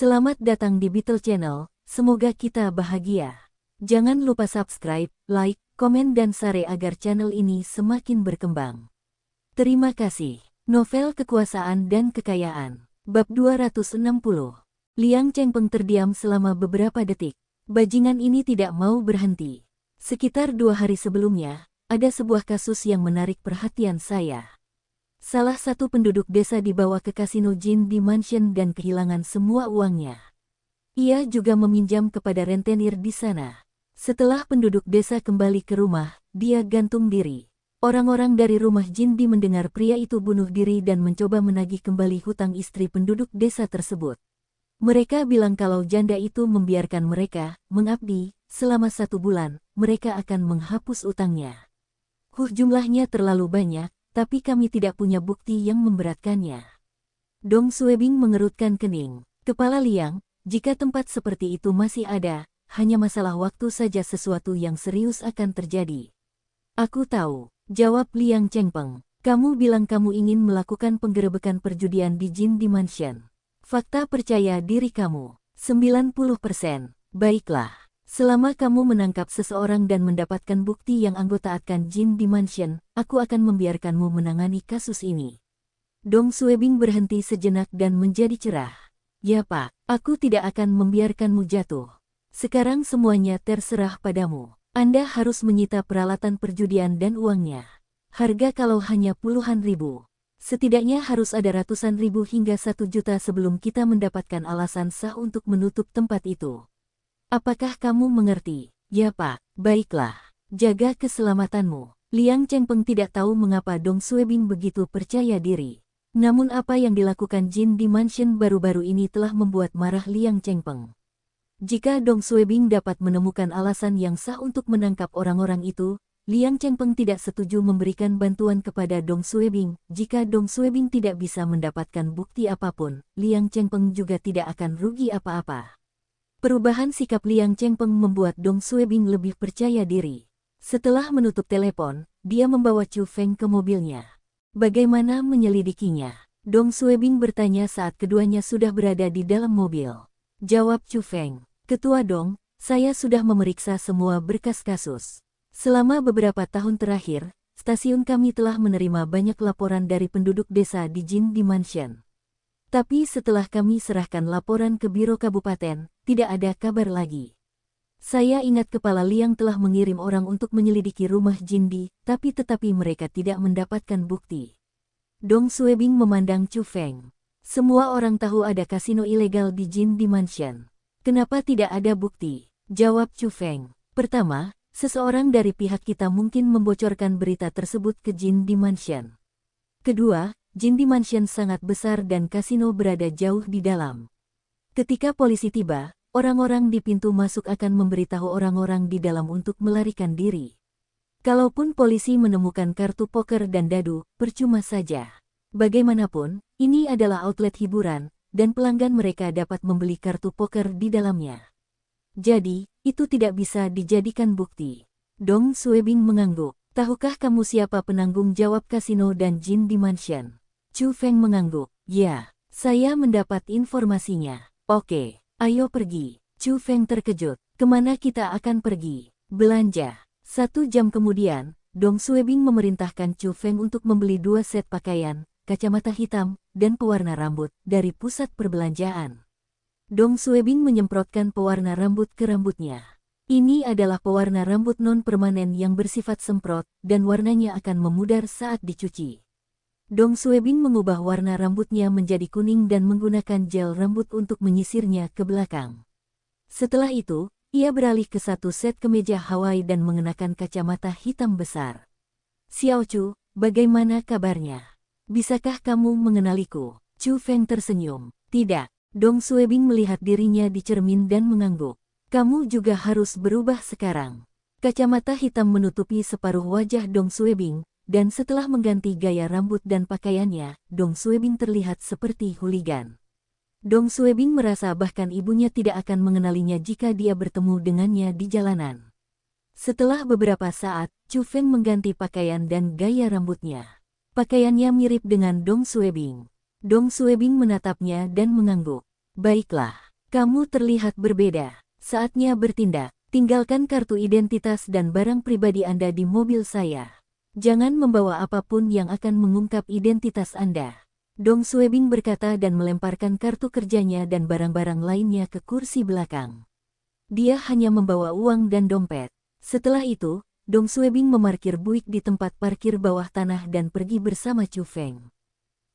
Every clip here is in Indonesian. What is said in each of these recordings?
Selamat datang di Beetle Channel, semoga kita bahagia. Jangan lupa subscribe, like, komen dan share agar channel ini semakin berkembang. Terima kasih. Novel Kekuasaan dan Kekayaan. Bab 260. Liang Chengpeng terdiam selama beberapa detik. Bajingan ini tidak mau berhenti. Sekitar 2 hari sebelumnya, ada sebuah kasus yang menarik perhatian saya. Salah satu penduduk desa dibawa ke kasino Jin di mansion dan kehilangan semua uangnya. Ia juga meminjam kepada rentenir di sana. Setelah penduduk desa kembali ke rumah, dia gantung diri. Orang-orang dari rumah Jindi mendengar pria itu bunuh diri dan mencoba menagih kembali hutang istri penduduk desa tersebut. Mereka bilang kalau janda itu membiarkan mereka mengabdi selama 1 bulan, mereka akan menghapus utangnya. Jumlahnya terlalu banyak, tapi kami tidak punya bukti yang memberatkannya. Dong Suebing mengerutkan kening. Kepala Liang, jika tempat seperti itu masih ada, hanya masalah waktu saja sesuatu yang serius akan terjadi. Aku tahu, jawab Liang Chengpeng. Kamu bilang kamu ingin melakukan penggerebekan perjudian di Jin Dimension. Fakta percaya diri kamu, 90%. Baiklah. Selama kamu menangkap seseorang dan mendapatkan bukti yang anggota akan Jin Dimension, aku akan membiarkanmu menangani kasus ini. Dong Suebing berhenti sejenak dan menjadi cerah. Ya Pak, aku tidak akan membiarkanmu jatuh. Sekarang semuanya terserah padamu. Anda harus menyita peralatan perjudian dan uangnya. Harga kalau hanya puluhan ribu. Setidaknya harus ada ratusan ribu hingga 1 juta sebelum kita mendapatkan alasan sah untuk menutup tempat itu. Apakah kamu mengerti? Ya Pak, baiklah. Jaga keselamatanmu. Liang Chengpeng tidak tahu mengapa Dong Suebing begitu percaya diri. Namun apa yang dilakukan Jin Dimension baru-baru ini telah membuat marah Liang Chengpeng. Jika Dong Suebing dapat menemukan alasan yang sah untuk menangkap orang-orang itu, Liang Chengpeng tidak setuju memberikan bantuan kepada Dong Suebing. Jika Dong Suebing tidak bisa mendapatkan bukti apapun, Liang Chengpeng juga tidak akan rugi apa-apa. Perubahan sikap Liang Chengpeng membuat Dong Suebing lebih percaya diri. Setelah menutup telepon, dia membawa Chu Feng ke mobilnya. Bagaimana menyelidikinya? Dong Suebing bertanya saat keduanya sudah berada di dalam mobil. Jawab Chu Feng. Ketua Dong, saya sudah memeriksa semua berkas kasus. Selama beberapa tahun terakhir, stasiun kami telah menerima banyak laporan dari penduduk desa di Jin Dimension. Tapi setelah kami serahkan laporan ke Biro Kabupaten, tidak ada kabar lagi. Saya ingat Kepala Liang telah mengirim orang untuk menyelidiki rumah Jindi, tetapi mereka tidak mendapatkan bukti. Dong Suebing memandang Chu Feng. Semua orang tahu ada kasino ilegal di Jin Dimension. Kenapa tidak ada bukti? Jawab Chu Feng. Pertama, seseorang dari pihak kita mungkin membocorkan berita tersebut ke Jin Dimension. Kedua, Jin Dimension sangat besar dan kasino berada jauh di dalam. Ketika polisi tiba, orang-orang di pintu masuk akan memberitahu orang-orang di dalam untuk melarikan diri. Kalaupun polisi menemukan kartu poker dan dadu, percuma saja. Bagaimanapun, ini adalah outlet hiburan, dan pelanggan mereka dapat membeli kartu poker di dalamnya. Jadi, itu tidak bisa dijadikan bukti. Dong Suebing mengangguk. Tahukah kamu siapa penanggung jawab kasino dan Jin Dimension? Chu Feng mengangguk. Ya, saya mendapat informasinya. Oke, ayo pergi. Chu Feng terkejut. Kemana kita akan pergi? Belanja. 1 jam kemudian, Dong Suebing memerintahkan Chu Feng untuk membeli 2 set pakaian, kacamata hitam, dan pewarna rambut dari pusat perbelanjaan. Dong Suebing menyemprotkan pewarna rambut ke rambutnya. Ini adalah pewarna rambut non-permanen yang bersifat semprot, dan warnanya akan memudar saat dicuci. Dong Suebing mengubah warna rambutnya menjadi kuning dan menggunakan gel rambut untuk menyisirnya ke belakang. Setelah itu, ia beralih ke 1 set kemeja Hawaii dan mengenakan kacamata hitam besar. Xiao Chu, bagaimana kabarnya? Bisakah kamu mengenaliku? Chu Feng tersenyum. Tidak. Dong Suebing melihat dirinya di cermin dan mengangguk. Kamu juga harus berubah sekarang. Kacamata hitam menutupi separuh wajah Dong Suebing, dan setelah mengganti gaya rambut dan pakaiannya, Dong Suebing terlihat seperti hooligan. Dong Suebing merasa bahkan ibunya tidak akan mengenalinya jika dia bertemu dengannya di jalanan. Setelah beberapa saat, Chu Feng mengganti pakaian dan gaya rambutnya. Pakaiannya mirip dengan Dong Suebing. Dong Suebing menatapnya dan mengangguk. Baiklah, Kamu terlihat berbeda. Saatnya bertindak. Tinggalkan kartu identitas dan barang pribadi Anda di mobil saya. Jangan membawa apapun yang akan mengungkap identitas Anda. Dong Suebing berkata dan melemparkan kartu kerjanya dan barang-barang lainnya ke kursi belakang. Dia hanya membawa uang dan dompet. Setelah itu, Dong Suebing memarkir Buick di tempat parkir bawah tanah dan pergi bersama Chu Feng.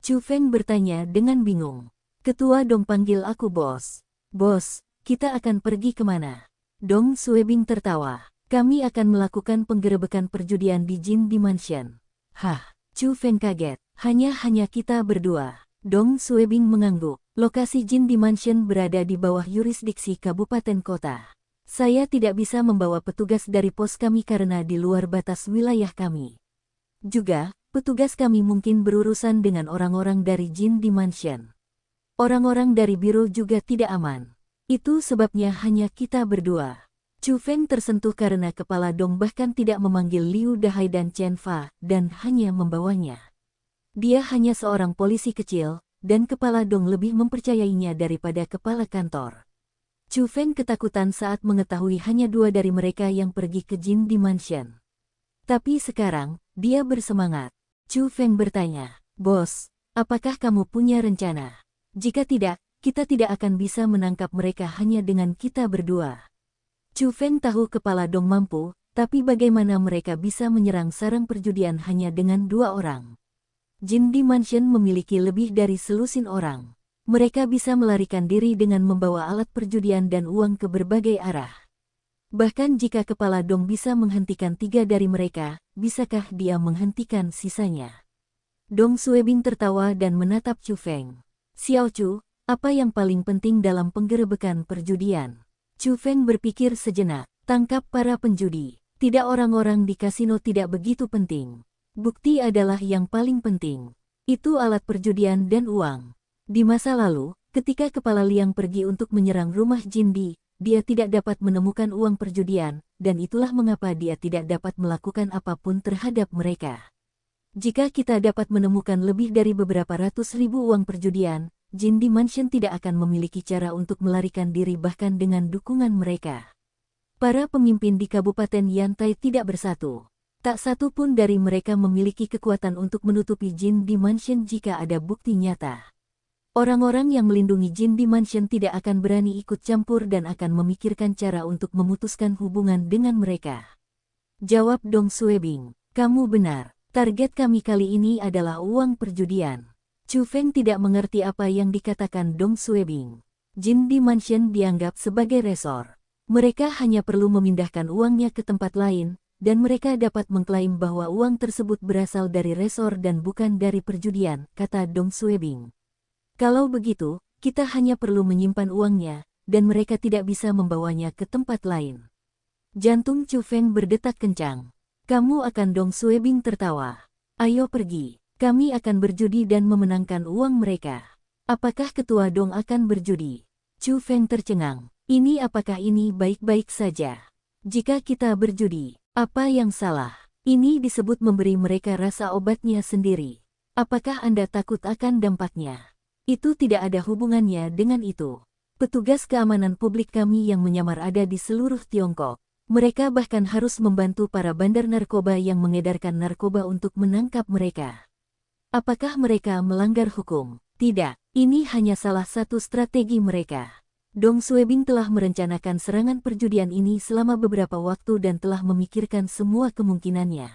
Chu Feng bertanya dengan bingung. Ketua Dong panggil aku bos. Bos, kita akan pergi kemana? Dong Suebing tertawa. Kami akan melakukan penggerebekan perjudian di Jin Dimension. Hah, Chu Feng kaget. Hanya kita berdua. Dong Suebing mengangguk. Lokasi Jin Dimension berada di bawah yurisdiksi kabupaten kota. Saya tidak bisa membawa petugas dari pos kami karena di luar batas wilayah kami. Juga, petugas kami mungkin berurusan dengan orang-orang dari Jin Dimension. Orang-orang dari biro juga tidak aman. Itu sebabnya hanya kita berdua. Chu Feng tersentuh karena kepala Dong bahkan tidak memanggil Liu Dahai dan Chen Fa dan hanya membawanya. Dia hanya seorang polisi kecil, dan kepala Dong lebih mempercayainya daripada kepala kantor. Chu Feng ketakutan saat mengetahui hanya dua dari mereka yang pergi ke Jin Dimension. Tapi sekarang, dia bersemangat. Chu Feng bertanya, "Bos, apakah kamu punya rencana? Jika tidak, kita tidak akan bisa menangkap mereka hanya dengan kita berdua." Chu Feng tahu kepala Dong mampu, tapi bagaimana mereka bisa menyerang sarang perjudian hanya dengan dua orang? Jin Dimension memiliki lebih dari selusin orang. Mereka bisa melarikan diri dengan membawa alat perjudian dan uang ke berbagai arah. Bahkan jika kepala Dong bisa menghentikan 3 dari mereka, bisakah dia menghentikan sisanya? Dong Suebing tertawa dan menatap Chu Feng. Xiao Chu, apa yang paling penting dalam penggerebekan perjudian? Chu Feng berpikir sejenak. Tangkap para penjudi. Tidak, orang-orang di kasino tidak begitu penting. Bukti adalah yang paling penting. Itu alat perjudian dan uang. Di masa lalu, ketika Kepala Liang pergi untuk menyerang rumah Jindi, dia tidak dapat menemukan uang perjudian, dan itulah mengapa dia tidak dapat melakukan apapun terhadap mereka. Jika kita dapat menemukan lebih dari beberapa ratus ribu uang perjudian, Jin Dimension tidak akan memiliki cara untuk melarikan diri bahkan dengan dukungan mereka. Para pemimpin di Kabupaten Yantai tidak bersatu. Tak satu pun dari mereka memiliki kekuatan untuk menutupi Jin Dimension jika ada bukti nyata. Orang-orang yang melindungi Jin Dimension tidak akan berani ikut campur dan akan memikirkan cara untuk memutuskan hubungan dengan mereka. Jawab Dong Suebing, "Kamu benar. Target kami kali ini adalah uang perjudian." Chu Feng tidak mengerti apa yang dikatakan Dong Suebing. Jin Dimension dianggap sebagai resor. Mereka hanya perlu memindahkan uangnya ke tempat lain, dan mereka dapat mengklaim bahwa uang tersebut berasal dari resor dan bukan dari perjudian, kata Dong Suebing. Kalau begitu, kita hanya perlu menyimpan uangnya, dan mereka tidak bisa membawanya ke tempat lain. Jantung Chu Feng berdetak kencang. Kamu akan? Dong Suebing tertawa. Ayo pergi. Kami akan berjudi dan memenangkan uang mereka. Apakah Ketua Dong akan berjudi? Chu Feng tercengang. Apakah ini baik-baik saja? Jika kita berjudi, apa yang salah? Ini disebut memberi mereka rasa obatnya sendiri. Apakah Anda takut akan dampaknya? Itu tidak ada hubungannya dengan itu. Petugas keamanan publik kami yang menyamar ada di seluruh Tiongkok. Mereka bahkan harus membantu para bandar narkoba yang mengedarkan narkoba untuk menangkap mereka. Apakah mereka melanggar hukum? Tidak, ini hanya salah satu strategi mereka. Dong Suebing telah merencanakan serangan perjudian ini selama beberapa waktu dan telah memikirkan semua kemungkinannya.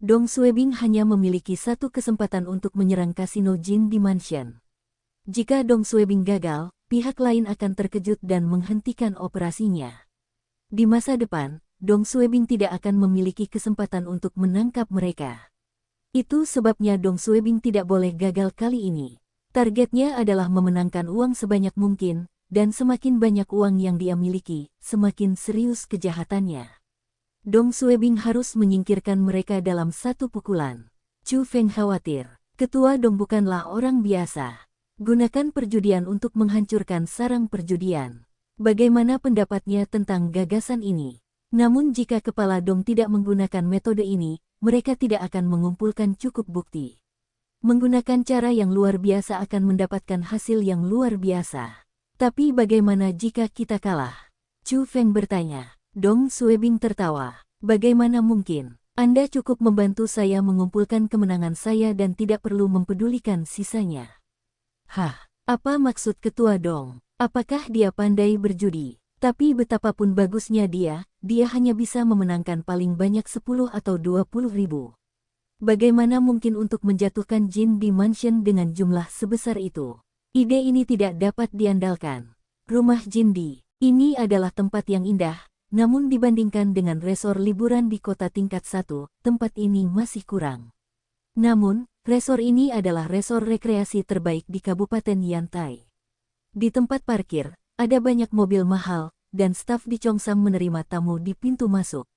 Dong Suebing hanya memiliki satu kesempatan untuk menyerang kasino Jin Dimension. Jika Dong Suebing gagal, pihak lain akan terkejut dan menghentikan operasinya. Di masa depan, Dong Suebing tidak akan memiliki kesempatan untuk menangkap mereka. Itu sebabnya Dong Suebing tidak boleh gagal kali ini. Targetnya adalah memenangkan uang sebanyak mungkin, dan semakin banyak uang yang dia miliki, semakin serius kejahatannya. Dong Suebing harus menyingkirkan mereka dalam satu pukulan. Chu Feng khawatir. Ketua Dong bukanlah orang biasa. Gunakan perjudian untuk menghancurkan sarang perjudian. Bagaimana pendapatnya tentang gagasan ini? Namun jika kepala Dong tidak menggunakan metode ini, mereka tidak akan mengumpulkan cukup bukti. Menggunakan cara yang luar biasa akan mendapatkan hasil yang luar biasa. Tapi bagaimana jika kita kalah? Chu Feng bertanya. Dong Suebing tertawa. Bagaimana mungkin? Anda cukup membantu saya mengumpulkan kemenangan saya dan tidak perlu mempedulikan sisanya. Hah, apa maksud ketua Dong? Apakah dia pandai berjudi? Tapi betapapun bagusnya dia hanya bisa memenangkan paling banyak 10 atau 20 ribu. Bagaimana mungkin untuk menjatuhkan Jin di mansion dengan jumlah sebesar itu? Ide ini tidak dapat diandalkan. Rumah Jin di ini adalah tempat yang indah, namun dibandingkan dengan resor liburan di kota tingkat 1, tempat ini masih kurang. Namun, resor ini adalah resor rekreasi terbaik di Kabupaten Yantai. Di tempat parkir, ada banyak mobil mahal, dan staf di Chongsam menerima tamu di pintu masuk.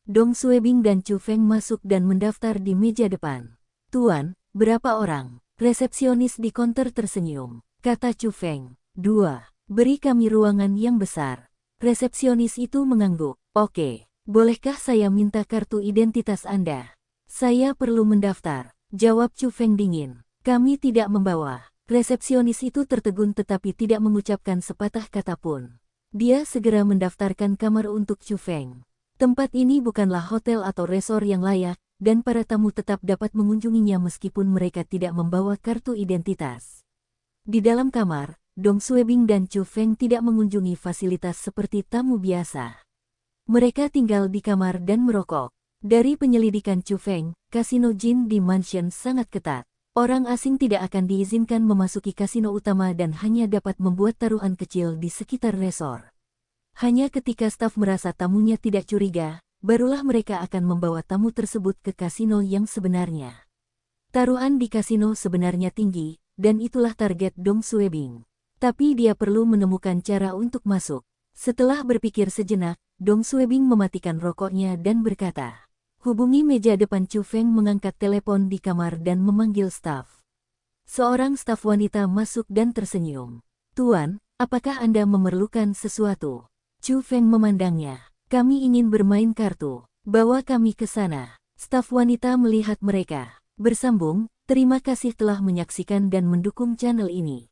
Dong Suebing dan Chu Feng masuk dan mendaftar di meja depan. Tuan, berapa orang? Resepsionis di konter tersenyum. Kata Chu Feng. 2. Beri kami ruangan yang besar. Resepsionis itu mengangguk. Oke, bolehkah saya minta kartu identitas Anda? Saya perlu mendaftar. Jawab Chu Feng dingin. Kami tidak membawa. Resepsionis itu tertegun tetapi tidak mengucapkan sepatah kata pun. Dia segera mendaftarkan kamar untuk Chu Feng. Tempat ini bukanlah hotel atau resor yang layak, dan para tamu tetap dapat mengunjunginya meskipun mereka tidak membawa kartu identitas. Di dalam kamar, Dong Suebing dan Chu Feng tidak mengunjungi fasilitas seperti tamu biasa. Mereka tinggal di kamar dan merokok. Dari penyelidikan Chu Feng, kasino Jin di mansion sangat ketat. Orang asing tidak akan diizinkan memasuki kasino utama dan hanya dapat membuat taruhan kecil di sekitar resor. Hanya ketika staf merasa tamunya tidak curiga, barulah mereka akan membawa tamu tersebut ke kasino yang sebenarnya. Taruhan di kasino sebenarnya tinggi, dan itulah target Dong Suebing. Tapi dia perlu menemukan cara untuk masuk. Setelah berpikir sejenak, Dong Suebing mematikan rokoknya dan berkata, hubungi meja depan. Chu Feng mengangkat telepon di kamar dan memanggil staf. Seorang staf wanita masuk dan tersenyum. Tuan, apakah Anda memerlukan sesuatu? Chu Feng memandangnya. Kami ingin bermain kartu. Bawa kami ke sana. Staf wanita melihat mereka. Bersambung, terima kasih telah menyaksikan dan mendukung channel ini.